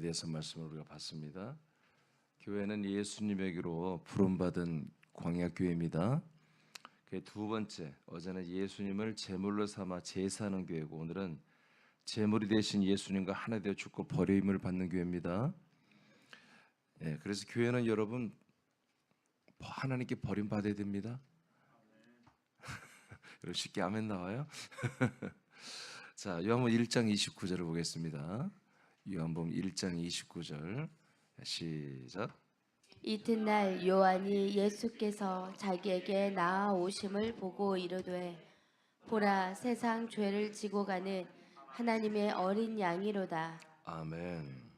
대해서 말씀을 우리가 봤습니다. 교회는 예수님에게로 부름받은 광야교회입니다. 그 두 번째, 어제는 예수님을 제물로 삼아 제사하는 교회고, 오늘은 제물이 되신 예수님과 하나 되어 죽고 버림을 받는 교회입니다. 그래서 교회는 여러분 하나님께 버림받아야 됩니다. 여러분 쉽게 아멘 나와요? 자, 요한복음 1장 29절을 보겠습니다. 요한복음 1장 29절 시작. 이튿날 요한이 예수께서 자기에게 나아오심을 보고 이르되 보라 세상 죄를 지고 가는 하나님의 어린 양이로다. 아멘.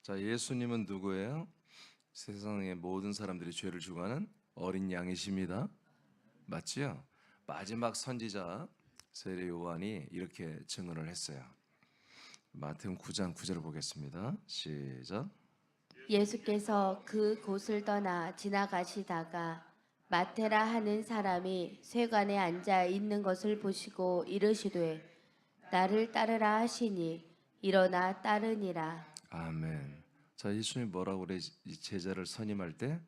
자, 예수님은 누구예요? 세상의 모든 사람들이 죄를 지고 가는 어린 양이십니다. 맞지요? 마지막 선지자 세례 요한이 이렇게 증언을 했어요. 마태복음 9장 9절을 보겠습니다. 시작. 예수께서 그 곳을 떠나 지나가시다가 마테라 하는 사람이 쇠관에 앉아 있는 것을 보시고 이르시되 나를 따르라 하시니 일어나 따르니라. 아멘. 자, 예수님이 뭐라고 그래? 이 제자를 선임할 때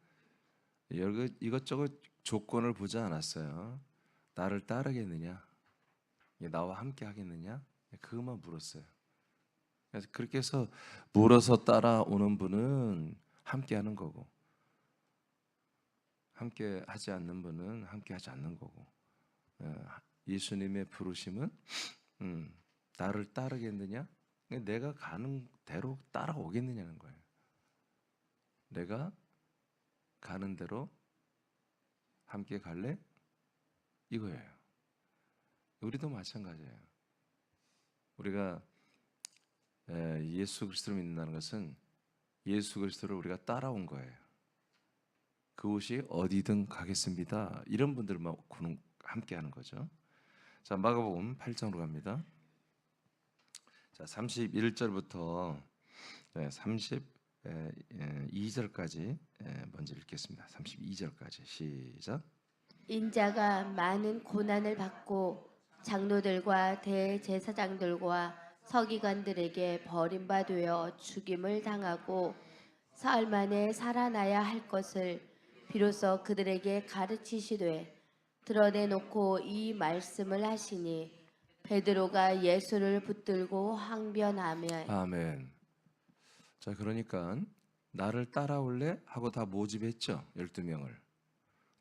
이것저것 조건을 보지 않았어요. 나를 따르겠느냐? 나와 함께 하겠느냐? 그것만 물었어요. 그래서 그렇게 해서 물어서 따라오는 분은 함께 하는 거고, 함께 하지 않는 분은 함께 하지 않는 거고, 예수님의 부르심은 나를 따르겠느냐? 내가 가는 대로 따라오겠느냐는 거예요. 내가 가는 대로 함께 갈래? 이거예요. 우리도 마찬가지예요. 우리가 예수 그리스도를 믿는다는 것은 예수 그리스도를 우리가 따라온 거예요. 그곳이 어디든 가겠습니다. 이런 분들만 함께 하는 거죠. 자, 마가복음 8장으로 갑니다. 자, 31절부터 32절까지 먼저 읽겠습니다. 32절까지 시작. 인자가 많은 고난을 받고 장로들과 대제사장들과 서기관들에게 버림받아 죽임을 당하고 사흘 만에 살아나야 할 것을 비로소 그들에게 가르치시되 드러내놓고 이 말씀을 하시니 베드로가 예수를 붙들고 항변하며 아멘. 자, 그러니까 나를 따라올래? 하고 다 모집했죠. 12명을.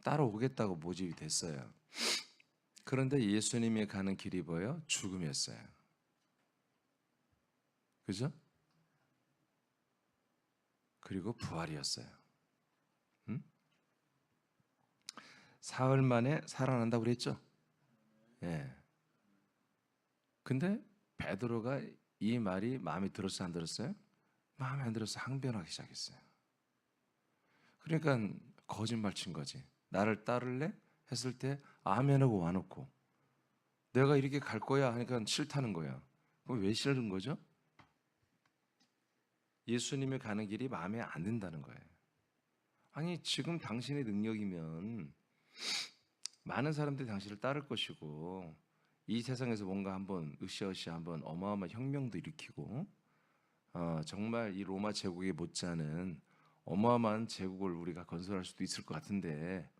따라오겠다고 모집이 됐어요. 그런데 예수님이 가는 길이 뭐예요? 죽음이었어요. 그죠? 그리고 부활이었어요. 사흘 만에 살아난다고 그랬죠? 예. 근데 베드로가 이 말이 마음에 들었어요, 안 들었어요? 마음에 안 들어서 항변하기 시작했어요. 그러니까 거짓말 친 거지. 나를 따를래? 했을 때 아멘하고 와놓고 내가 이렇게 갈 거야 하니까 싫다는 거야. 그럼 왜 싫은 거죠? 예수님이 가는 길이 마음에 안 든다는 거예요. 아니, 지금 당신의 능력이면 많은 사람들이 당신을 따를 것이고 이 세상에서 뭔가 한번 으쌰으쌰 한번 어마어마한 혁명도 일으키고 정말 이 로마 제국에 못지않은 어마어마한 제국을 우리가 건설할 수도 있을 것 같은데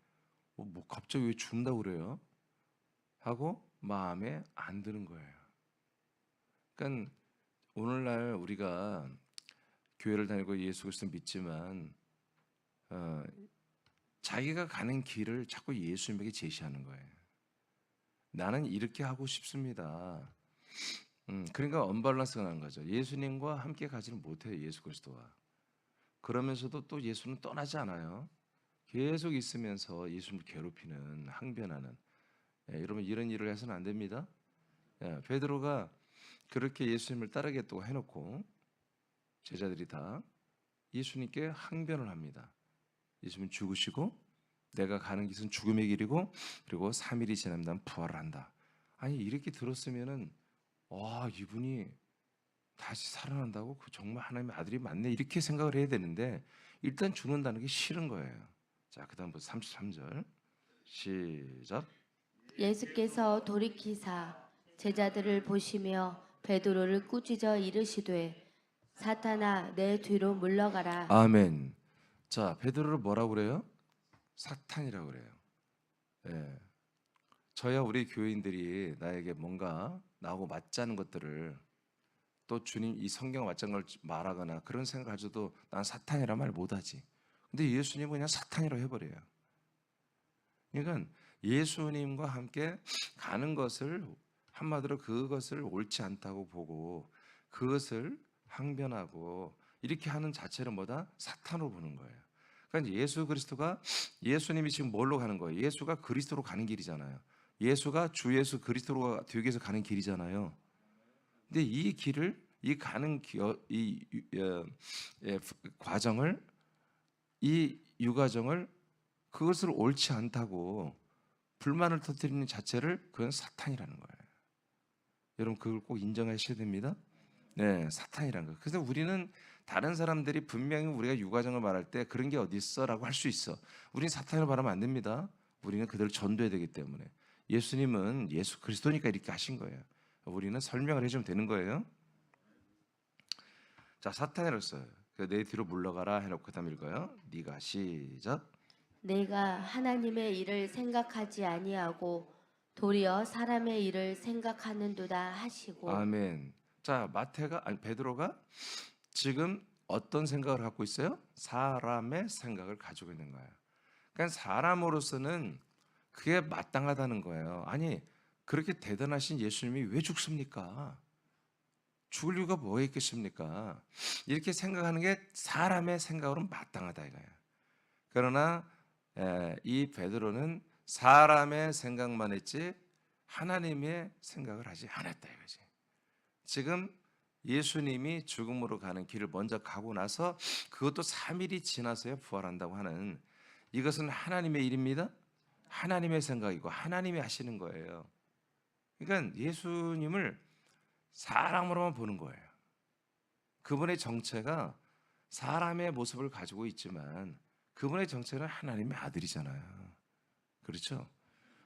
뭐 갑자기 왜 죽는다고 그래요? 하고 마음에 안 드는 거예요. 그러니까 오늘날 우리가 교회를 다니고 예수 그리스도를 믿지만 자기가 가는 길을 자꾸 예수님에게 제시하는 거예요. 나는 이렇게 하고 싶습니다. 그러니까 언밸런스가 난 거죠. 예수님과 함께 가지는 못해요. 예수 그리스도와. 그러면서도 또 예수는 떠나지 않아요. 계속 있으면서 예수님을 괴롭히는, 항변하는. 여러분 이런 일을 해서는 안 됩니다. 베드로가 그렇게 예수님을 따르겠다고 해놓고 제자들이 다 예수님께 항변을 합니다. 예수님 죽으시고 내가 가는 길은 죽음의 길이고 그리고 3일이 지나면 난 부활을 한다. 아니 이렇게 들었으면은 이분이 다시 살아난다고? 그 정말 하나님의 아들이 맞네 이렇게 생각을 해야 되는데 일단 죽는다는 게 싫은 거예요. 자, 그 다음부터 33절 시작. 예수께서 돌이키사 제자들을 보시며 베드로를 꾸짖어 이르시되 사탄아 내 뒤로 물러가라. 아멘. 자, 베드로를 뭐라고 그래요? 사탄이라고 그래요. 예. 저야 우리 교인들이 나에게 뭔가 나하고 맞지 않은 것들을 또 주님 이 성경 맞지 않은 걸 말하거나 그런 생각을 가져도 난 사탄이라 말 못하지. 근데 예수님은 그냥 사탄이라고 해버려요. 그러니까 예수님과 함께 가는 것을 한마디로 그것을 옳지 않다고 보고 그것을 항변하고 이렇게 하는 자체를 뭐다? 사탄으로 보는 거예요. 그러니까 예수 그리스도가 예수님이 지금 뭘로 가는 거예요? 예수가 그리스도로 가는 길이잖아요. 예수가 주 예수 그리스도로 되기 위해서 가는 길이잖아요. 근데 이 길을 이 가는 과정을 이 유과정을 그것을 옳지 않다고 불만을 터뜨리는 자체를 그건 사탄이라는 거예요. 여러분 그걸 꼭 인정하셔야 됩니다. 네, 사탄이라는 거. 그래서 우리는 다른 사람들이 분명히 우리가 유과정을 말할 때 그런 게 어디 있어라고 할 수 있어. 우리는 사탄을 말하면 안 됩니다. 우리는 그들을 전도해야 되기 때문에. 예수님은 예수 그리스도니까 이렇게 하신 거예요. 우리는 설명을 해주면 되는 거예요. 자, 사탄이라고 써요. 내 뒤로 물러가라 해놓고 그다음 읽어요. 네가 시작. 내가 하나님의 일을 생각하지 아니하고 도리어 사람의 일을 생각하는도다 하시고. 아멘. 자, 베드로가 지금 어떤 생각을 갖고 있어요? 사람의 생각을 가지고 있는 거예요. 그러니까 사람으로서는 그게 마땅하다는 거예요. 아니, 그렇게 대단하신 예수님이 왜 죽습니까? 죽을 이유가 뭐가 있겠습니까? 이렇게 생각하는 게 사람의 생각으로는 마땅하다 이거예요. 그러나 이 베드로는 사람의 생각만 했지 하나님의 생각을 하지 않았다 이거지. 지금 예수님이 죽음으로 가는 길을 먼저 가고 나서 그것도 3일이 지나서야 부활한다고 하는 이것은 하나님의 일입니다. 하나님의 생각이고 하나님이 하시는 거예요. 그러니까 예수님을 사람으로만 보는 거예요. 그분의 정체가 사람의 모습을 가지고 있지만 그분의 정체는 하나님의 아들이잖아요. 그렇죠?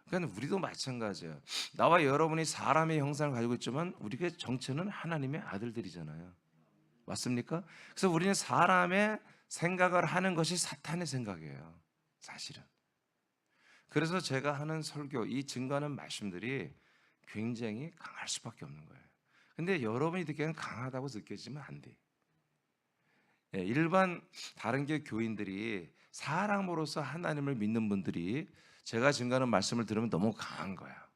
그러니까 우리도 마찬가지예요. 나와 여러분이 사람의 형상을 가지고 있지만 우리의 정체는 하나님의 아들들이잖아요. 맞습니까? 그래서 우리는 사람의 생각을 하는 것이 사탄의 생각이에요. 사실은. 그래서 제가 하는 설교, 이 증거하는 말씀들이 굉장히 강할 수밖에 없는 거예요. 근데 여러분이 듣기에는 강하다고 느껴지면 안 돼. 일반 다른 교 교인들이 사람으로서 하나님을 믿는 분들이 제가 증거하는 말씀을 들으면 너무 강한 거야.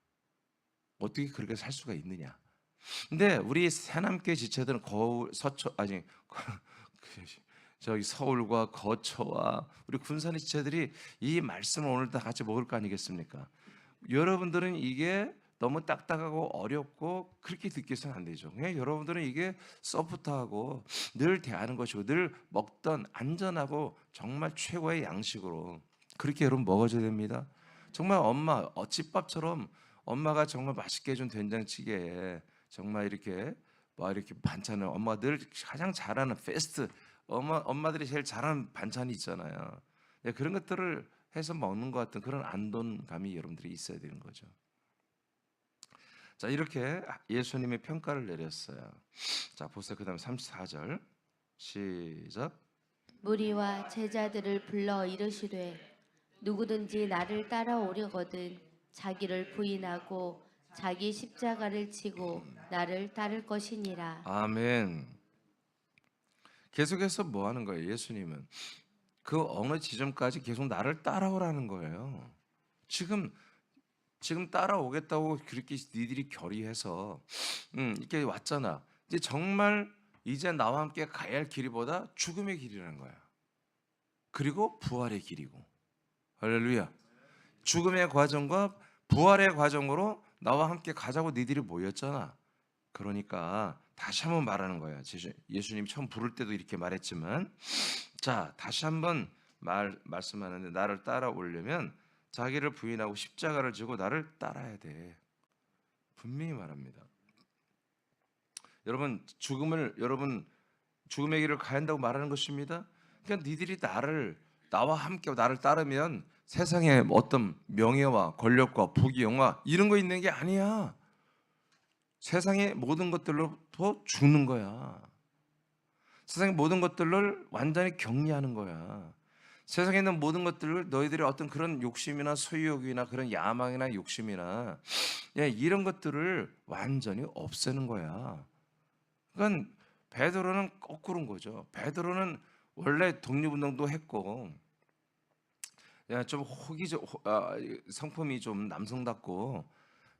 어떻게 그렇게 살 수가 있느냐? 근데 우리 새남교회 지체들은 저기 서울과 거처와 우리 군산의 지체들이 이 말씀을 오늘 다 같이 먹을 거 아니겠습니까? 여러분들은 이게 너무 딱딱하고 어렵고 그렇게 듣기서는 안 되죠. 그냥 여러분들은 이게 소프트하고 늘 대하는 것이고 늘 먹던 안전하고 정말 최고의 양식으로 그렇게 여러분 먹어줘야 됩니다. 정말 엄마 집밥처럼 엄마가 정말 맛있게 해준 된장찌개에 정말 이렇게 이렇게 반찬을 엄마가 늘 가장 잘하는 패스트 엄마들이 제일 잘하는 반찬이 있잖아요. 그런 것들을 해서 먹는 것 같은 그런 안돈감이 여러분들이 있어야 되는 거죠. 자, 이렇게 예수님의 평가를 내렸어요. 자, 보세요. 그다음 34절 시작. 무리와 제자들을 불러 이르시되 누구든지 나를 따라오려거든 자기를 부인하고 자기 십자가를 지고 나를 따를 것이니라. 아멘. 계속해서 뭐 하는 거예요? 예수님은 그 어느 지점까지 계속 나를 따라오라는 거예요. 지금 따라오겠다고 그렇게 니들이 결의해서 이렇게 왔잖아. 이제 정말 이제 나와 함께 가야 할 길이보다 죽음의 길이라는 거야. 그리고 부활의 길이고. 할렐루야. 죽음의 과정과 부활의 과정으로 나와 함께 가자고 니들이 모였잖아. 그러니까 다시 한번 말하는 거야. 예수님이 처음 부를 때도 이렇게 말했지만 자, 다시 한번 말씀하는데 나를 따라오려면 자기를 부인하고 십자가를 지고 나를 따라야 돼. 분명히 말합니다. 여러분 죽음의 길을 가야 한다고 말하는 것입니다. 그러니까 니들이 나와 함께 나를 따르면 세상에 어떤 명예와 권력과 부귀영화 이런 거 있는 게 아니야. 세상의 모든 것들로부터 죽는 거야. 세상의 모든 것들을 완전히 격리하는 거야. 세상에 있는 모든 것들을 너희들의 어떤 그런 욕심이나 소유욕이나 그런 야망이나 욕심이나 이런 것들을 완전히 없애는 거야. 그러니까 베드로는 거꾸로인 거죠. 베드로는 원래 독립운동도 했고 좀 성품이 좀 남성답고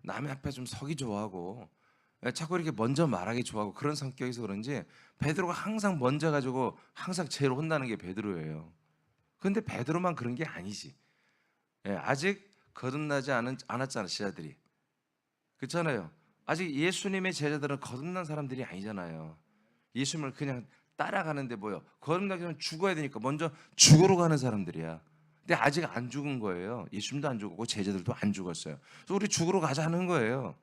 남의 앞에 좀 서기 좋아하고 자꾸 이렇게 먼저 말하기 좋아하고 그런 성격이서 그런지 베드로가 항상 먼저 가지고 항상 제일 혼나는 게 베드로예요. 그런데 베드로만 그런 게 아니지. 아직 거듭나지 않았잖아 제자들이. 그렇잖아요. 아직 예수님의 제자들은 거듭난 사람들이 아니잖아요. 예수님을 그냥 따라가는데 뭐요? 거듭나기 전에 죽어야 되니까 먼저 죽으러 가는 사람들이야. 근데 아직 안 죽은 거예요. 예수님도 안 죽었고 제자들도 안 죽었어요. 그래서 우리 죽으러 가자 하는 거예요.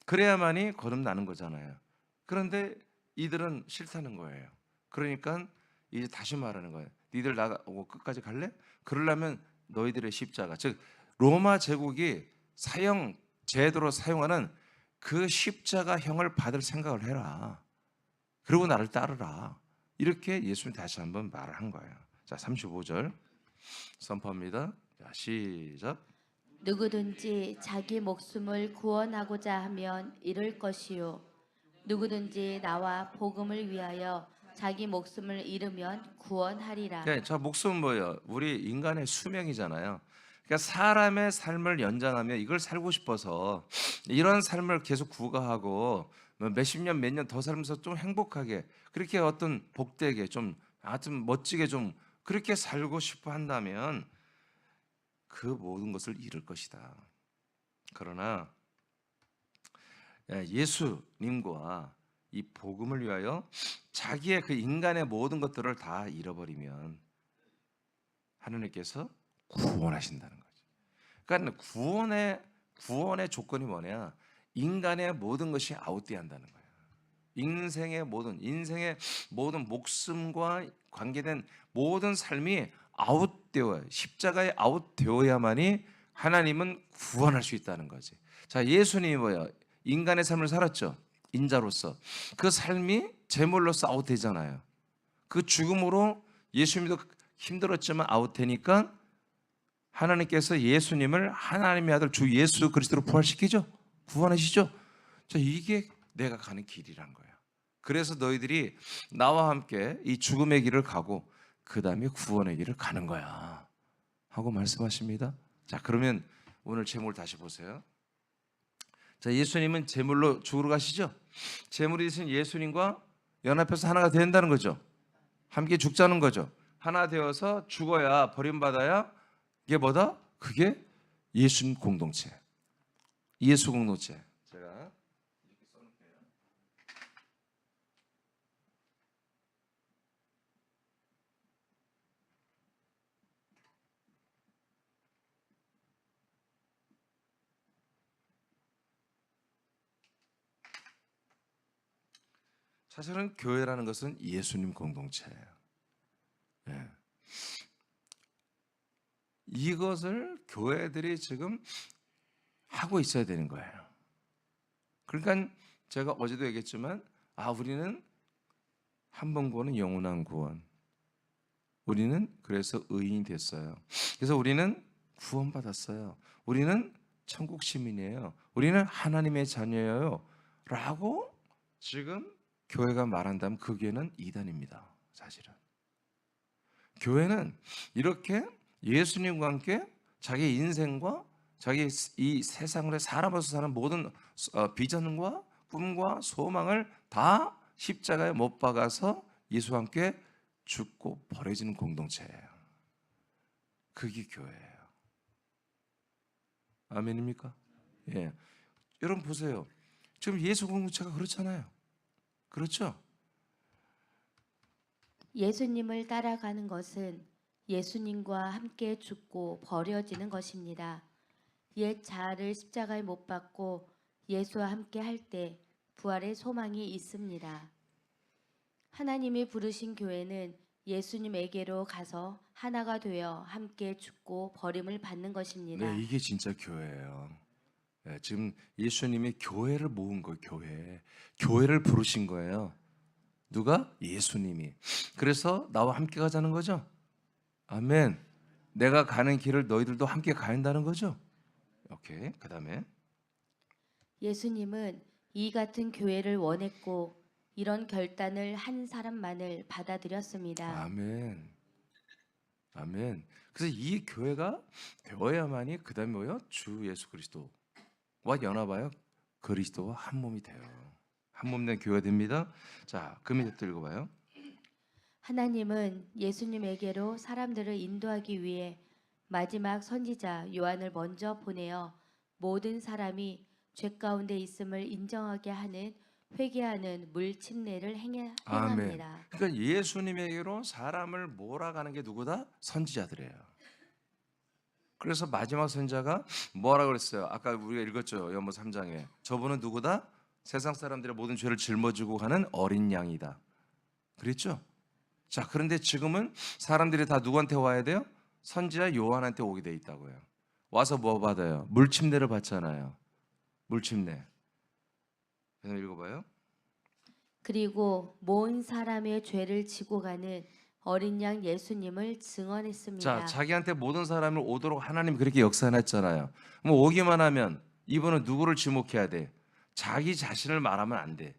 그래야만이 거듭나는 거잖아요. 그런데 이들은 싫다는 거예요. 그러니까 이제 다시 말하는 거예요. 니들 나가고 끝까지 갈래? 그러려면 너희들의 십자가, 즉 로마 제국이 제도로 사용하는 그 십자가형을 받을 생각을 해라. 그리고 나를 따르라. 이렇게 예수님이 다시 한번 말을 한 거예요. 자, 35절 선포합니다. 자, 시작. 누구든지 자기 목숨을 구원하고자 하면 잃을 것이요 누구든지 나와 복음을 위하여 자기 목숨을 잃으면 구원하리라. 네, 저 목숨은 뭐예요? 우리 인간의 수명이잖아요. 그러니까 사람의 삶을 연장하며 이걸 살고 싶어서 이런 삶을 계속 구가하고 몇십 년, 몇 년 더 살면서 좀 행복하게 그렇게 어떤 복되게 좀 하여튼 멋지게 좀 그렇게 살고 싶어 한다면 그 모든 것을 잃을 것이다. 그러나 예수님과 이 복음을 위하여 자기의 그 인간의 모든 것들을 다 잃어버리면 하나님께서 구원하신다는 거죠. 그러니까 구원의 조건이 뭐냐? 인간의 모든 것이 아웃돼야 한다는 거예요. 인생의 모든 목숨과 관계된 모든 삶이 아웃되어야, 십자가에 아웃되어야만이 하나님은 구원할 수 있다는 거지. 자, 예수님이 뭐야? 인간의 삶을 살았죠. 인자로서 그 삶이 제물로서 아웃되잖아요. 그 죽음으로 예수님도 힘들었지만 아웃되니까 하나님께서 예수님을 하나님의 아들 주 예수 그리스도로 부활시키죠. 구원하시죠. 자, 이게 내가 가는 길이란 거예요. 그래서 너희들이 나와 함께 이 죽음의 길을 가고 그 다음에 구원의 길을 가는 거야 하고 말씀하십니다. 자, 그러면 오늘 제목을 다시 보세요. 자, 예수님은 제물로 죽으러 가시죠. 제물이 되신 예수님과 연합해서 하나가 된다는 거죠. 함께 죽자는 거죠. 하나 되어서 죽어야 버림받아야 이게 뭐다? 그게 예수님 공동체. 예수 공동체. 제가 이렇게 써놓을게요. 사실은 교회라는 것은 예수님 공동체예요. 예. 이것을 교회들이 지금 하고 있어야 되는 거예요. 그러니까 제가 어제도 얘기했지만 우리는 한 번 구원은 영원한 구원. 우리는 그래서 의인이 됐어요. 그래서 우리는 구원받았어요. 우리는 천국 시민이에요. 우리는 하나님의 자녀예요. 라고 지금 교회가 말한다면 그 교회는 이단입니다. 사실은. 교회는 이렇게 예수님과 함께 자기 인생과 자기 이 세상을 사람으로서 사는 모든 비전과 꿈과 소망을 다 십자가에 못 박아서 예수와 함께 죽고 버려지는 공동체예요. 그게 교회예요. 아멘입니까? 예. 여러분 보세요. 지금 예수 공동체가 그렇잖아요. 그렇죠? 예수님을 따라가는 것은 예수님과 함께 죽고 버려지는 것입니다. 옛 자아를 십자가에 못 박고 예수와 함께 할 때 부활의 소망이 있습니다. 하나님이 부르신 교회는 예수님에게로 가서 하나가 되어 함께 죽고 버림을 받는 것입니다. 네, 이게 진짜 교회예요. 네, 지금 예수님이 교회를 모은 거예요. 교회를 부르신 거예요. 누가? 예수님이. 그래서 나와 함께 가자는 거죠. 아멘. 내가 가는 길을 너희들도 함께 가야 한다는 거죠. 오케이. 그다음에 예수님은 이 같은 교회를 원했고 이런 결단을 한 사람만을 받아들였습니다. 아멘. 아멘. 그래서 이 교회가 되어야만이 그다음에 뭐요? 주 예수 그리스도와 연합하여 그리스도와 한 몸이 돼요. 한 몸 된 교회가 됩니다. 자, 그 밑에 또 읽어봐요. 하나님은 예수님에게로 사람들을 인도하기 위해 마지막 선지자 요한을 먼저 보내어 모든 사람이 죄 가운데 있음을 인정하게 하는 회개하는 물 침례를 행합니다. 그러니까 예수님에게로 사람을 몰아가는 게 누구다? 선지자들이에요. 그래서 마지막 선지자가 뭐라고 그랬어요? 아까 우리가 읽었죠. 요한복음 3장에. 저분은 누구다? 세상 사람들의 모든 죄를 짊어지고 가는 어린 양이다. 그랬죠? 자, 그런데 지금은 사람들이 다 누구한테 와야 돼요? 선지자 요한한테 오게 돼 있다고요. 와서 뭐 받아요? 물 침례를 받잖아요. 물 침례. 그래서 읽어봐요. 그리고 모든 사람의 죄를 지고 가는 어린 양 예수님을 증언했습니다. 자, 자기한테 모든 사람을 오도록 하나님 그렇게 역사해놨잖아요. 뭐 오기만 하면 이분은 누구를 지목해야 돼? 자기 자신을 말하면 안 돼.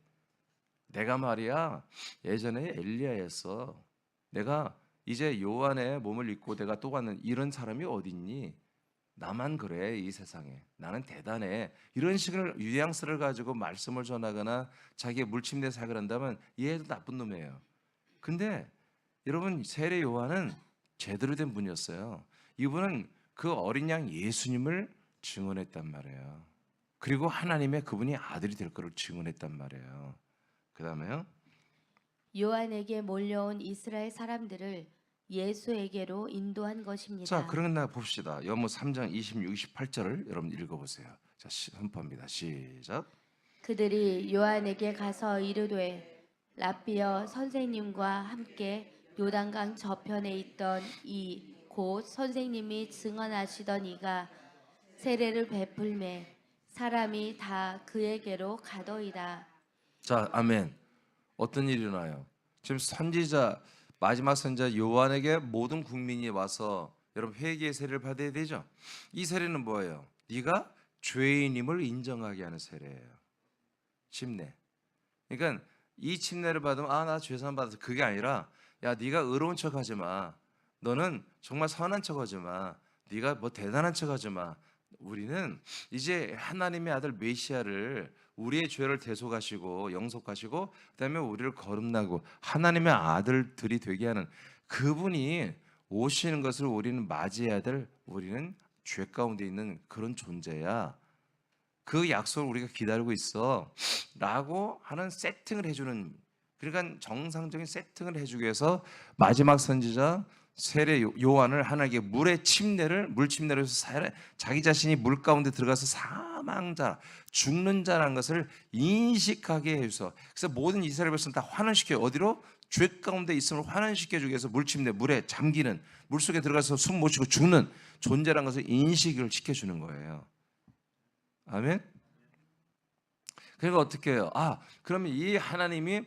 내가 말이야 예전에 엘리야였어. 내가 이제 요한의 몸을 입고 내가 또 가는 이런 사람이 어디 있니? 나만 그래 이 세상에. 나는 대단해. 이런 식의 뉘앙스를 가지고 말씀을 전하거나 자기의 물침대 사역을 한다면 얘도 나쁜 놈이에요. 근데 여러분 세례 요한은 제대로 된 분이었어요. 이분은 그 어린 양 예수님을 증언했단 말이에요. 그리고 하나님의 그분이 아들이 될 거를 증언했단 말이에요. 그 다음에요. 요한에게 몰려온 이스라엘 사람들을 예수에게로 인도한 것입니다. 자, 그런 날 봅시다. 요한복음 3장 26, 28절을 여러분 읽어보세요. 자, 선포합니다. 시작. 그들이 요한에게 가서 이르되 랍비여 선생님과 함께 요단강 저편에 있던 이 곧 선생님이 증언하시던 이가 세례를 베풀매 사람이 다 그에게로 가더이다. 자, 아멘. 어떤 일이 일어나요? 지금 선지자 마지막 선지자 요한에게 모든 국민이 와서 여러분 회개의 세례를 받아야 되죠. 이 세례는 뭐예요? 네가 죄인임을 인정하게 하는 세례예요. 침례. 그러니까 이 침례를 받으면 나 죄산 받아서 그게 아니라 야 네가 의로운 척하지 마. 너는 정말 선한 척하지 마. 네가 뭐 대단한 척하지 마. 우리는 이제 하나님의 아들 메시아를 우리의 죄를 대속하시고 영속하시고 그다음에 우리를 거듭나고 하나님의 아들들이 되게 하는 그분이 오시는 것을 우리는 맞이해야 될 우리는 죄 가운데 있는 그런 존재야. 그 약속을 우리가 기다리고 있어 라고 하는 세팅을 해주는 그러니까 정상적인 세팅을 해주기 위해서 마지막 선지자 세례 요한을 하나님께 물의 침례를 물 침례를 해서 자기 자신이 물 가운데 들어가서 사망자 죽는 자라는 것을 인식하게 해서 그래서 모든 이스라엘 백성 다 환원시켜요. 어디로? 죄 가운데 있음을 환원시켜주기 위해서 물 침례 물에 잠기는 물 속에 들어가서 숨 못 쉬고 죽는 존재라는 것을 인식을 시켜주는 거예요. 아멘. 그러니까 어떻게 해요? 그러면 이 하나님이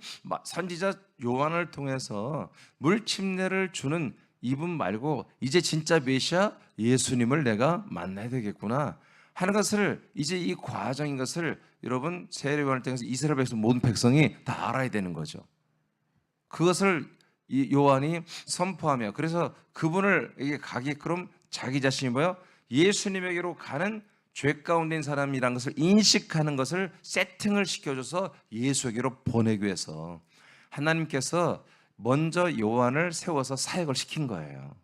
선지자 요한을 통해서 물 침례를 주는 이분 말고 이제 진짜 메시아 예수님을 내가 만나야 되겠구나 하는 것을 이제 이 과정인 것을 여러분 세례 요한을 통해서 이스라엘 백성 모든 백성이 다 알아야 되는 거죠. 그것을 이 요한이 선포하며 그래서 그분을 이게 가게끔 자기 자신이 뭐요? 예수님에게로 가는 죄 가운데 있는 사람이라는 것을 인식하는 것을 세팅을 시켜줘서 예수에게로 보내기 위해서 하나님께서 먼저 요한을 세워서 사역을 시킨 거예요.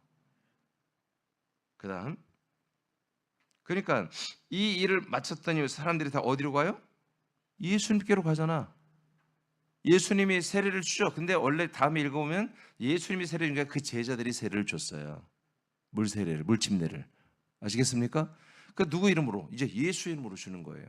그 다음 그러니까 이 일을 마쳤더니 사람들이 다 어디로 가요? 예수님께로 가잖아. 예수님이 세례를 주죠. 근데 원래 다음에 읽어보면 예수님이 세례를 주니까 그 제자들이 세례를 줬어요. 물 세례를, 물 침례를. 아시겠습니까? 그 누구 이름으로? 이제 예수 이름으로 주는 거예요.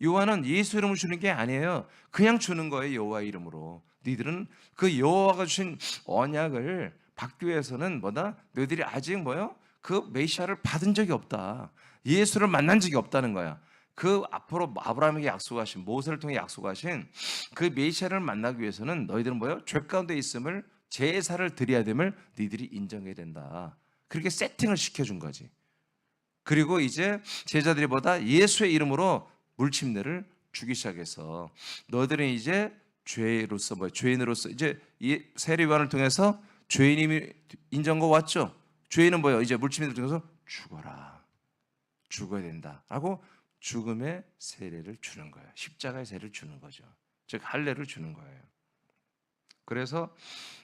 요한은 예수 이름으로 주는 게 아니에요. 그냥 주는 거예요. 여호와 이름으로. 너희들은 그 여호와가 주신 언약을 받기 위해서는 뭐다? 너희들이 아직 뭐요? 그 메시아를 받은 적이 없다. 예수를 만난 적이 없다는 거야. 그 앞으로 아브라함에게 약속하신, 모세를 통해 약속하신 그 메시아를 만나기 위해서는 너희들은 뭐예요? 죄 가운데 있음을, 제사를 드려야 됨을 너희들이 인정해야 된다. 그렇게 세팅을 시켜준 거지. 그리고 이제 제자들이 보다 예수의 이름으로 물침례를 주기 시작해서 너희들은 이제 죄로서 죄인으로서 이제 이 세례요한을 통해서 죄인임이 인정과 왔죠. 죄인은 뭐예요? 이제 물침례를 통해서 죽어라, 죽어야 된다라고 죽음의 세례를 주는 거예요. 십자가의 세례를 주는 거죠. 즉 할례를 주는 거예요. 그래서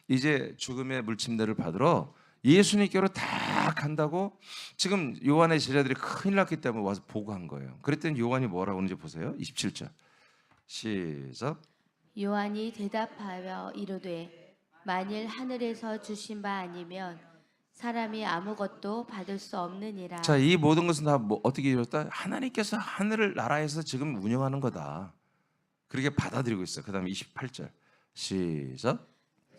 이제 죽음의 물침례를 받으러 예수님께로 다 간다고 지금 요한의 제자들이 큰일 났기 때문에 와서 보고한 거예요. 그랬더니 요한이 뭐라고 하는지 보세요. 27절 시작. 요한이 대답하여 이르되 만일 하늘에서 주신 바 아니면 사람이 아무것도 받을 수 없느니라. 자, 이 모든 것은 다 뭐 어떻게 이루었다? 하나님께서 하늘을 나라에서 지금 운영하는 거다. 그렇게 받아들이고 있어요. 그 다음에 28절 시작.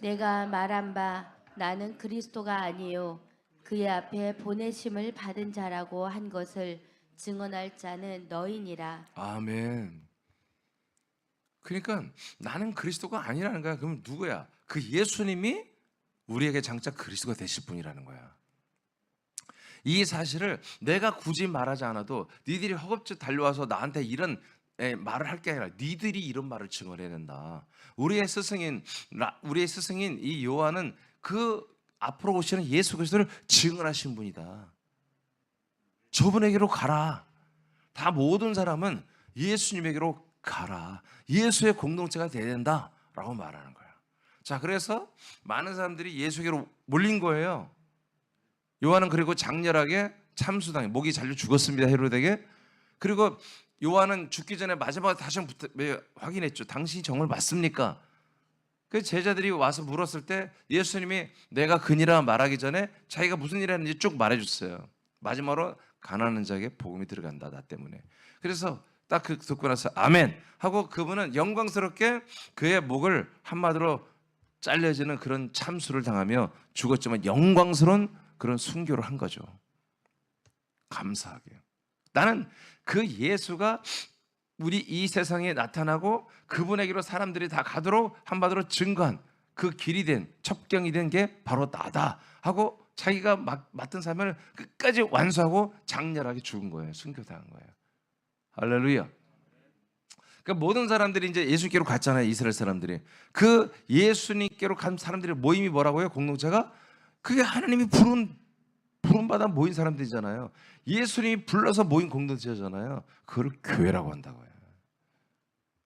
내가 말한 바 나는 그리스도가 아니요 그의 앞에 보내심을 받은 자라고 한 것을 증언할 자는 너희니라. 아멘. 그러니까 나는 그리스도가 아니라는 거야. 그럼 누구야? 그 예수님이 우리에게 장차 그리스도가 되실 분이라는 거야. 이 사실을 내가 굳이 말하지 않아도 니들이 허겁지겁 달려와서 나한테 이런 말을 할 게 아니라 니들이 이런 말을 증언해야 된다. 우리의 스승인 이 요한은 그 앞으로 오시는 예수 그리스도를 증언하신 분이다. 저분에게로 가라. 다 모든 사람은 예수님에게로 가라. 예수의 공동체가 돼야 된다라고 말하는 거야. 자, 그래서 많은 사람들이 예수에게로 몰린 거예요. 요한은 그리고 장렬하게 참수당해, 목이 잘려 죽었습니다, 헤로데에게. 그리고 요한은 죽기 전에 마지막에 다시 한번 확인했죠. 당신이 정말 맞습니까? 그 제자들이 와서 물었을 때 예수님이 내가 그니라 말하기 전에 자기가 무슨 일 했는지 쭉 말해줬어요. 마지막으로 가난한 자에게 복음이 들어간다, 나 때문에. 그래서 딱 그 듣고 나서 아멘 하고 그분은 영광스럽게 그의 목을 한마디로 잘려지는 그런 참수를 당하며 죽었지만 영광스러운 그런 순교를 한 거죠. 감사하게. 나는 그 예수가 우리 이 세상에 나타나고 그분에게로 사람들이 다 가도록 한마디로 증거한 그 길이 된, 첩경이 된 게 바로 나다 하고 자기가 맡은 사명을 끝까지 완수하고 장렬하게 죽은 거예요. 순교당한 거예요. 할렐루야. 그러니까 모든 사람들이 이제 예수께로 갔잖아요. 이스라엘 사람들이. 그 예수님께로 간 사람들의 모임이 뭐라고요? 공동체가? 그게 하나님이 부름받아 모인 사람들이잖아요. 예수님이 불러서 모인 공동체잖아요. 그걸 교회라고 한다고요.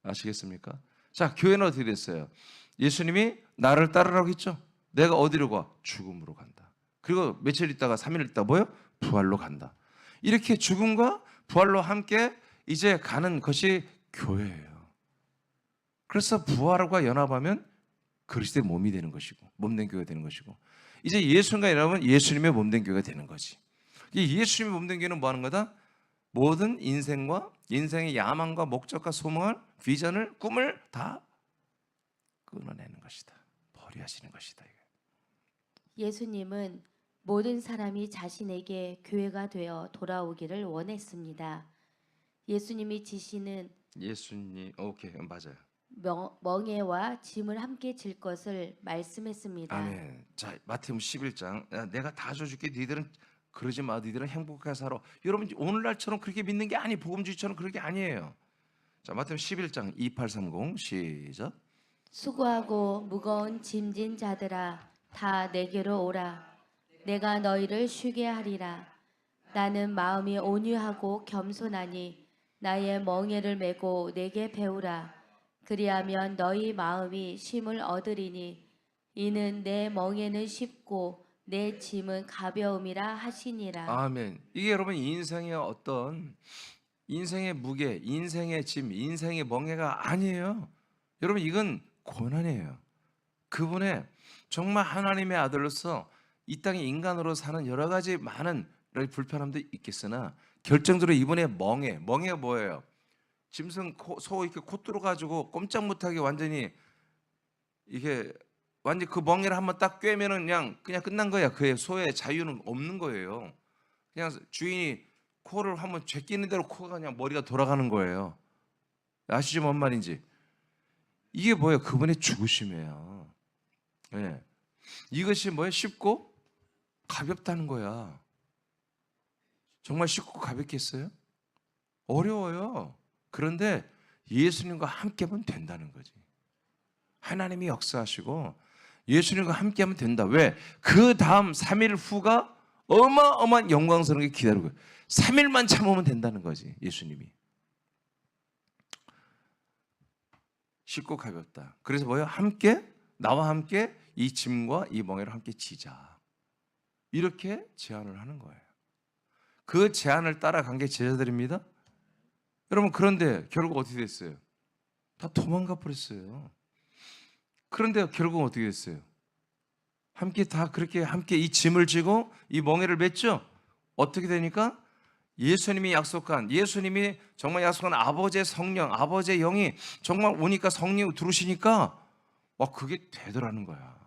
아시겠습니까? 자, 교회는 어떻게 됐어요? 예수님이 나를 따르라고 했죠. 내가 어디로 가? 죽음으로 간다. 그리고 며칠 있다가 3일 있다가 뭐요? 부활로 간다. 이렇게 죽음과 부활로 함께 이제 가는 것이 교회예요. 그래서 부활과 연합하면 그리스도의 몸이 되는 것이고 몸된 교회가 되는 것이고 이제 예수님과 연합하면 예수님의 몸된 교회가 되는 거지. 이 예수님의 몸된 교회는 뭐 하는 거다? 모든 인생의 야망과 목적과 소망을, 비전을, 꿈을 다 끊어내는 것이다. 버려지는 것이다. 예수님은 모든 사람이 자신에게 교회가 되어 돌아오기를 원했습니다. 예수님이 지시는 예수님, 오케이, 맞아요. 멍에와 짐을 함께 질 것을 말씀했습니다. 아멘. 자, 마태복음 11장. 야, 내가 다 줘줄게. 니들은 그러지 마. 니들은 행복하게 살아. 여러분 오늘날처럼 그렇게 믿는 게 아니. 복음주의처럼 그렇게 아니에요. 자, 마태복음 11장 2830 시작. 수고하고 무거운 짐진 자들아 다 내게로 오라. 내가 너희를 쉬게 하리라. 나는 마음이 온유하고 겸손하니 나의 멍에를 메고 내게 배우라. 그리하면 너희 마음이 쉼을 얻으리니 이는 내 멍에는 쉽고 내 짐은 가벼움이라 하시니라. 아멘. 이게 여러분 인생의 어떤 인생의 무게, 인생의 짐, 인생의 멍해가 아니에요. 여러분 이건 고난이에요. 그분의 정말 하나님의 아들로서 이 땅에 인간으로 사는 여러 가지 많은 불편함도 있겠으나 결정적으로 이분의 멍해가 뭐예요? 짐승 소 이렇게 코 뚫어가지고 꼼짝 못하게 완전히 이게 완전 그 멍에를 한번 딱 꿰면은 그냥 끝난 거야. 그의 소의 자유는 없는 거예요. 그냥 주인이 코를 한번 제끼는 대로 코가 그냥 머리가 돌아가는 거예요. 아시죠? 뭔 말인지. 이게 뭐예요? 그분의 죽으심이에요. 예. 이것이 뭐예요? 쉽고 가볍다는 거야. 정말 쉽고 가볍겠어요? 어려워요. 그런데 예수님과 함께하면 된다는 거지. 하나님이 역사하시고 예수님과 함께하면 된다. 왜? 그 다음 3일 후가 어마어마한 영광스러운 게 기다리고 3일만 참으면 된다는 거지. 예수님이. 쉽고 가볍다. 그래서 뭐예요? 함께 나와 함께 이 짐과 이 멍에를 함께 지자. 이렇게 제안을 하는 거예요. 그 제안을 따라간 게 제자들입니다. 여러분 그런데 결국 어떻게 됐어요? 다 도망가 버렸어요. 그런데 결국 어떻게 됐어요? 함께 다 그렇게 함께 이 짐을 지고 이 멍에를 맸죠? 어떻게 되니까? 예수님이 정말 약속한 아버지의 성령, 아버지의 영이 정말 오니까 성령이 들어오시니까 와 그게 되더라는 거야.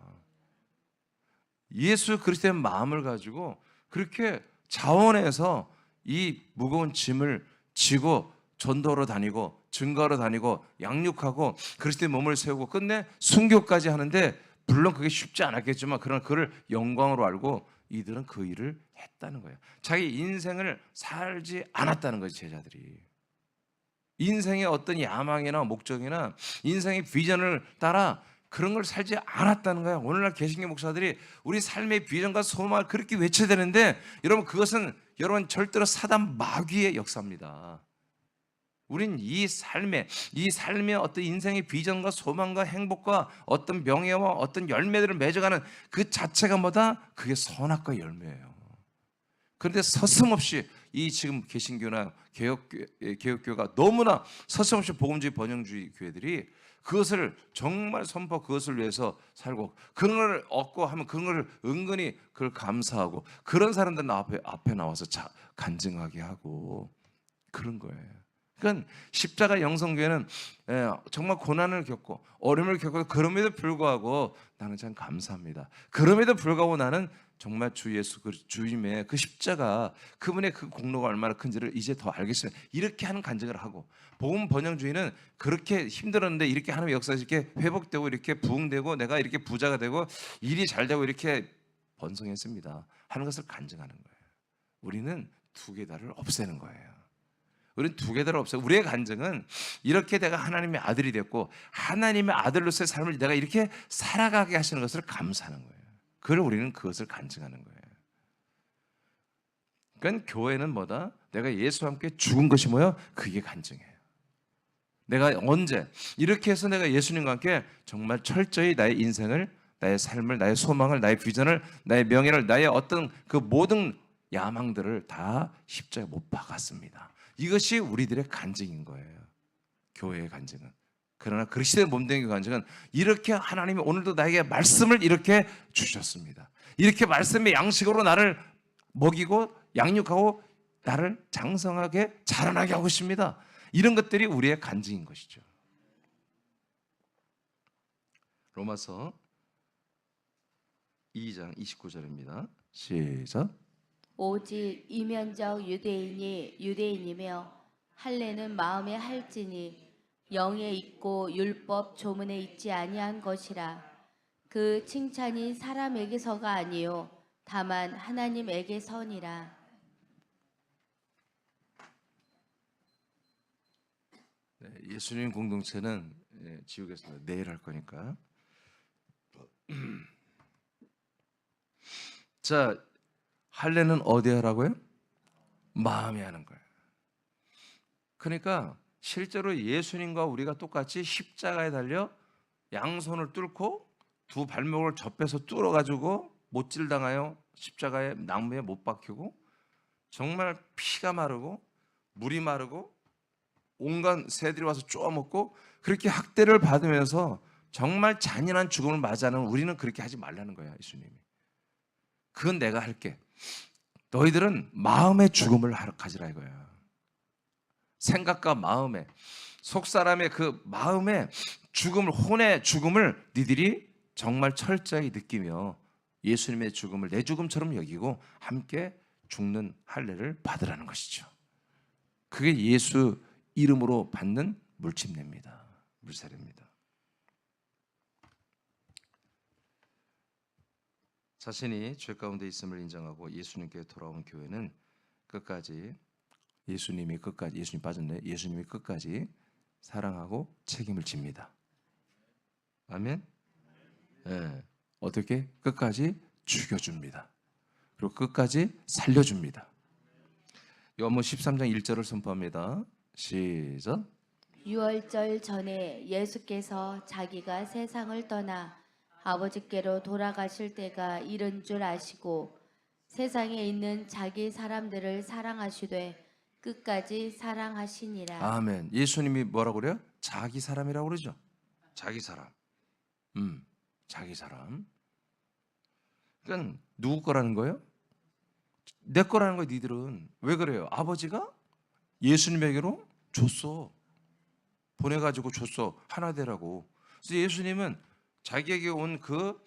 예수 그리스도의 마음을 가지고 그렇게 자원해서 이 무거운 짐을 지고 전도로 다니고 증거로 다니고 양육하고 그리스도의 몸을 세우고 끝내 순교까지 하는데 물론 그게 쉽지 않았겠지만 그러나 그를 영광으로 알고 이들은 그 일을 했다는 거예요. 자기 인생을 살지 않았다는 거지 제자들이. 인생의 어떤 야망이나 목적이나 인생의 비전을 따라 그런 걸 살지 않았다는 거야. 오늘날 개신교 목사들이 우리 삶의 비전과 소망을 그렇게 외쳐야 되는데 여러분 그것은 여러분 절대로 사단 마귀의 역사입니다. 우린 이 삶의 어떤 인생의 비전과 소망과 행복과 어떤 명예와 어떤 열매들을 맺어가는 그 자체가 뭐다? 그게 선악과 열매예요. 그런데 서슴없이 이 지금 개신교나 개혁교가 너무나 서슴없이 복음주의 번영주의 교회들이 그것을 정말 선포 그것을 위해서 살고 그런 걸 얻고 하면 그런 걸 은근히 그걸 감사하고 그런 사람들은 앞에 나와서 간증하게 하고 그런 거예요. 그러니까 십자가 영성교회는 정말 고난을 겪고 어려움을 겪고 그럼에도 불구하고 나는 참 감사합니다. 그럼에도 불구하고 나는 정말 주 예수 주님의 그 십자가 그분의 그 공로가 얼마나 큰지를 이제 더 알겠습니다. 이렇게 하는 간증을 하고 복음 번영주의는 그렇게 힘들었는데 이렇게 하나님의 역사에서 이렇게 회복되고 이렇게 부흥되고 내가 이렇게 부자가 되고 일이 잘 되고 이렇게 번성했습니다 하는 것을 간증하는 거예요. 우리는 두 개다를 없애는 거예요. 우리는 두 개다를 없애고 우리의 간증은 이렇게 내가 하나님의 아들이 됐고 하나님의 아들로서의 삶을 내가 이렇게 살아가게 하시는 것을 감사하는 거예요. 그걸 우리는 그것을 간증하는 거예요. 그러니까 교회는 뭐다? 내가 예수와 함께 죽은 것이 뭐예요? 그게 간증이에요. 내가 언제 이렇게 해서 내가 예수님과 함께 정말 철저히 나의 인생을 나의 삶을 나의 소망을 나의 비전을 나의 명예를 나의 어떤 그 모든 야망들을 다 십자가에 못 박았습니다. 이것이 우리들의 간증인 거예요. 교회의 간증은. 그러나 그리스도의 몸된 간증은 이렇게 하나님이 오늘도 나에게 말씀을 이렇게 주셨습니다. 이렇게 말씀의 양식으로 나를 먹이고 양육하고 나를 장성하게 자라나게 하고 있습니다. 이런 것들이 우리의 간증인 것이죠. 로마서 2장 29절입니다. 시작. 오직 이면적 유대인이 유대인이며 할례는 마음에 할지니 영에 있고 율법 조문에 있지 아니한 것이라. 그 칭찬이 사람에게서가 아니요 다만 하나님에게서니라. 네, 예수님 공동체는 지우겠습니다. 내일 할 거니까. 자, 할례는 어디에 하라고요? 마음에 하는 거예요. 그러니까 실제로 예수님과 우리가 똑같이 십자가에 달려 양손을 뚫고 두 발목을 접해서 뚫어가지고 못질당하여 십자가에 나무에 못 박히고 정말 피가 마르고 물이 마르고 온갖 새들이 와서 쪼아먹고 그렇게 학대를 받으면서 정말 잔인한 죽음을 맞이하는 우리는 그렇게 하지 말라는 거야. 예수님이. 그건 내가 할게. 너희들은 마음의 죽음을 가지라 이거야. 생각과 마음의 속사람의 그 마음의 죽음을 혼의 죽음을 니들이 정말 철저히 느끼며 예수님의 죽음을 내 죽음처럼 여기고 함께 죽는 할례를 받으라는 것이죠. 그게 예수 이름으로 받는 물침례입니다. 물세례입니다. 자신이 죄 가운데 있음을 인정하고 예수님께 돌아온 교회는 끝까지 예수님이 빠졌네. 예수님이 끝까지 사랑하고 책임을 집니다. 아멘. 예. 어떻게? 끝까지 죽여줍니다. 그리고 끝까지 살려줍니다. 요한복음 13장 1절을 선포합니다. 시작. 유월절 전에 예수께서 자기가 세상을 떠나 아버지께로 돌아가실 때가 이른 줄 아시고 세상에 있는 자기 사람들을 사랑하시되 끝까지 사랑하시니라. 아멘. 예수님이 뭐라고 그래요? 자기 사람이라고 그러죠. 자기 사람. 자기 사람. 그러니까 누구 거라는 거예요? 내 거라는 거예요. 니들은. 왜 그래요? 아버지가 예수님에게로 줬어. 보내가지고 줬어. 하나 되라고. 그래서 예수님은 자기에게 온 그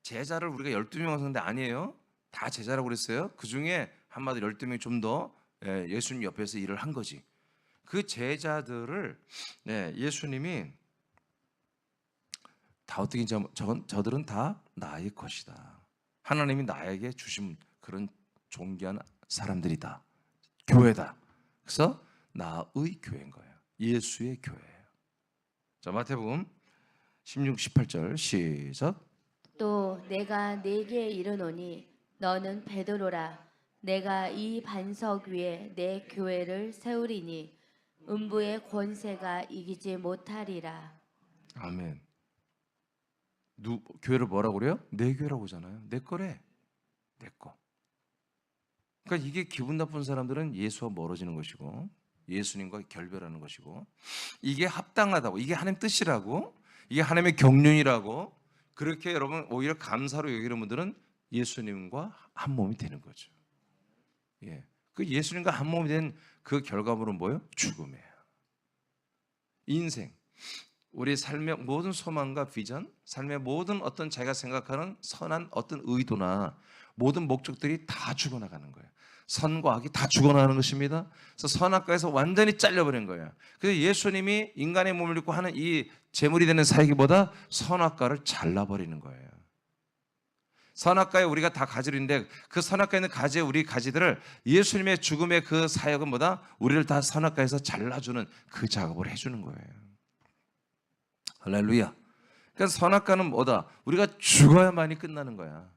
제자를 우리가 12명 왔는데 아니에요. 다 제자라고 그랬어요. 그 중에 한마디로 12명이 좀 더 예수님 옆에서 일을 한 거지. 그 제자들을 예수님이 다 어떻게 저들은 다 나의 것이다. 하나님이 나에게 주신 그런 존귀한 사람들이다. 교회다. 그래서 나의 교회인 거예요. 예수의 교회예요. 자, 마태복음 16, 18절 시작. 또 내가 네게 이르노니 너는 베드로라. 내가 이 반석 위에 내 교회를 세우리니 음부의 권세가 이기지 못하리라. 아멘. 교회를 뭐라고 그래요? 내 교회라고 하잖아요. 내 거래. 내 거. 그러니까 이게 기분 나쁜 사람들은 예수와 멀어지는 것이고 예수님과 결별하는 것이고 이게 합당하다고, 이게 하나님 뜻이라고, 이게 하나님의 경륜이라고 그렇게 여러분 오히려 감사로 여기는 분들은 예수님과 한 몸이 되는 거죠. 예. 그 예수님과 한 몸이 된 그 결과물은 뭐예요? 죽음이에요. 인생. 우리 삶의 모든 소망과 비전, 삶의 모든 어떤 자기가 생각하는 선한 어떤 의도나 모든 목적들이 다 죽어나가는 거예요. 선과 악이 다 죽어나가는 것입니다. 그래서 선악과에서 완전히 잘려버린 거예요. 그래서 예수님이 인간의 몸을 입고 하는 이 제물이 되는 사역보다 선악과를 잘라버리는 거예요. 선악과에 우리가 다 가지로 있는데 그 선악과에 있는 가지의 우리 가지들을 예수님의 죽음의 그 사역은 뭐다? 우리를 다 선악과에서 잘라주는 그 작업을 해주는 거예요. 할렐루야. 그러니까 선악과는 뭐다? 우리가 죽어야만이 끝나는 거야.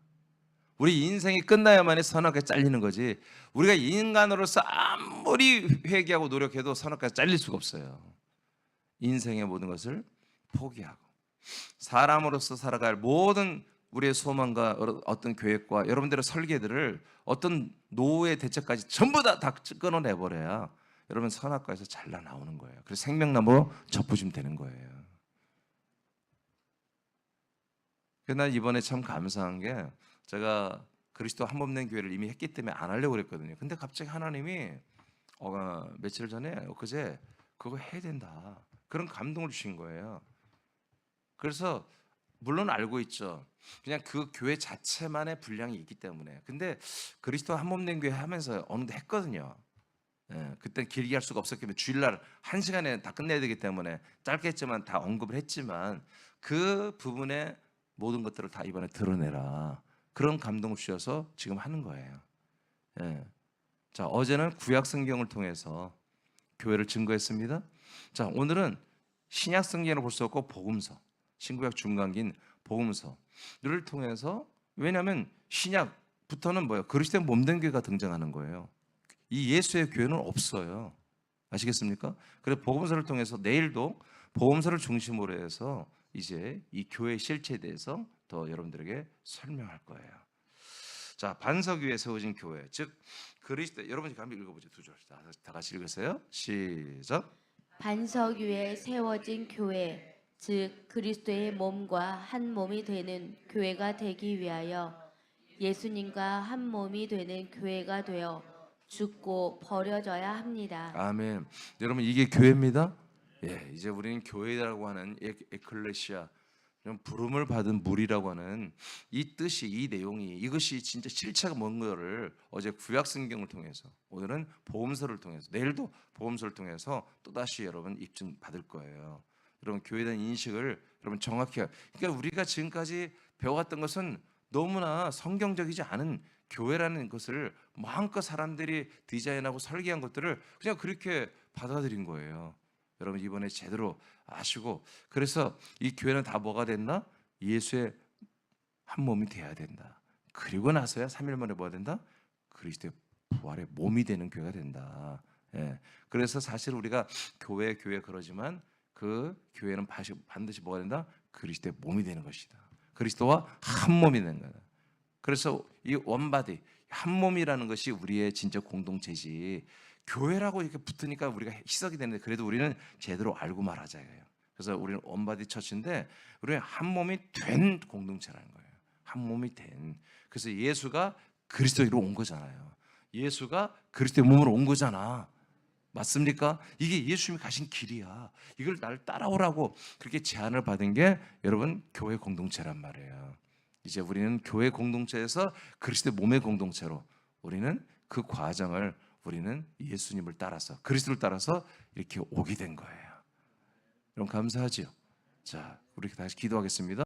우리 인생이 끝나야만이 선악과에 잘리는 거지. 우리가 인간으로서 아무리 회개하고 노력해도 선악과에 잘릴 수가 없어요. 인생의 모든 것을 포기하고 사람으로서 살아갈 모든 우리의 소망과 어떤 계획과 여러분들의 설계들을 어떤 노후의 대책까지 전부 다 끊어내버려야 여러분 선악과에서 잘라 나오는 거예요. 그래서 생명나무로 접으시면 되는 거예요. 그날 이번에 참 감사한 게 제가 그리스도 한 몸 된 교회를 이미 했기 때문에 안 하려고 그랬거든요. 근데 갑자기 하나님이 며칠 전에 엊그제 그거 해야 된다. 그런 감동을 주신 거예요. 그래서 물론 알고 있죠. 그냥 그 교회 자체만의 분량이 있기 때문에. 근데 그리스도 한 몸 된 교회 하면서 어느 정도 했거든요. 그때 길게 할 수가 없었기 때문에 주일날 1시간에 다 끝내야 되기 때문에 짧게 했지만 다 언급을 했지만 그 부분에 모든 것들을 다 이번에 드러내라. 그런 감동을 주셔서 지금 하는 거예요. 자, 어제는 구약 성경을 통해서 교회를 증거했습니다. 자, 오늘은 신약 성경을 볼 수 없고 복음서, 신구약 중간기인 복음서를 통해서, 왜냐하면 신약부터는 뭐예요? 그리스도의 몸된 교회가 등장하는 거예요. 이 예수의 교회는 없어요. 아시겠습니까? 그래서 복음서를 통해서 내일도 복음서를 중심으로 해서 이제 이 교회의 실체에 대해서 더 여러분들에게 설명할 거예요. 자, 반석 위에 세워진 교회, 즉 그리스도. 여러분이 한번 읽어보죠. 두 절 다 같이 읽으세요. 시작. 반석 위에 세워진 교회, 즉 그리스도의 몸과 한 몸이 되는 교회가 되기 위하여 예수님과 한 몸이 되는 교회가 되어 죽고 버려져야 합니다. 아멘. 여러분 이게 교회입니다. 예, 이제 우리는 교회라고 하는 에클레시아, 부름을 받은 무리라고 하는 이 뜻이, 이 내용이, 이것이 진짜 실체가 뭔 거를 어제 구약 성경을 통해서, 오늘은 복음서를 통해서, 내일도 복음서를 통해서 또다시 여러분 입증 받을 거예요. 여러분 교회에 대한 인식을 여러분 정확히, 그러니까 우리가 지금까지 배워왔던 것은 너무나 성경적이지 않은 교회라는 것을 마음껏 사람들이 디자인하고 설계한 것들을 그냥 그렇게 받아들인 거예요. 여러분 이번에 제대로 아시고, 그래서 이 교회는 다 뭐가 됐나? 예수의 한 몸이 돼야 된다. 그리고 나서야 3일 만에 뭐가 된다? 그리스도의 부활의 몸이 되는 교회가 된다. 예. 그래서 사실 우리가 교회 그러지만 그 교회는 반드시 뭐가 된다? 그리스도의 몸이 되는 것이다. 그리스도와 한 몸이 되는 거다. 그래서 이 원바디, 한 몸이라는 것이 우리의 진짜 공동체지, 교회라고 이렇게 붙으니까 우리가 희석이 되는데, 그래도 우리는 제대로 알고 말하자예요. 그래서 우리는 원바디 처치인데 우리는 한 몸이 된 공동체라는 거예요. 한 몸이 된. 그래서 예수가 그리스도로 온 거잖아요. 예수가 그리스도의 몸으로 온 거잖아. 맞습니까? 이게 예수님이 가신 길이야. 이걸 날 따라오라고 그렇게 제안을 받은 게 여러분 교회 공동체란 말이에요. 이제 우리는 교회 공동체에서 그리스도의 몸의 공동체로, 우리는 그 과정을, 우리는 예수님을 따라서, 그리스도를 따라서 이렇게 오게 된 거예요. 여러분 감사하죠? 자, 우리 다시 기도하겠습니다.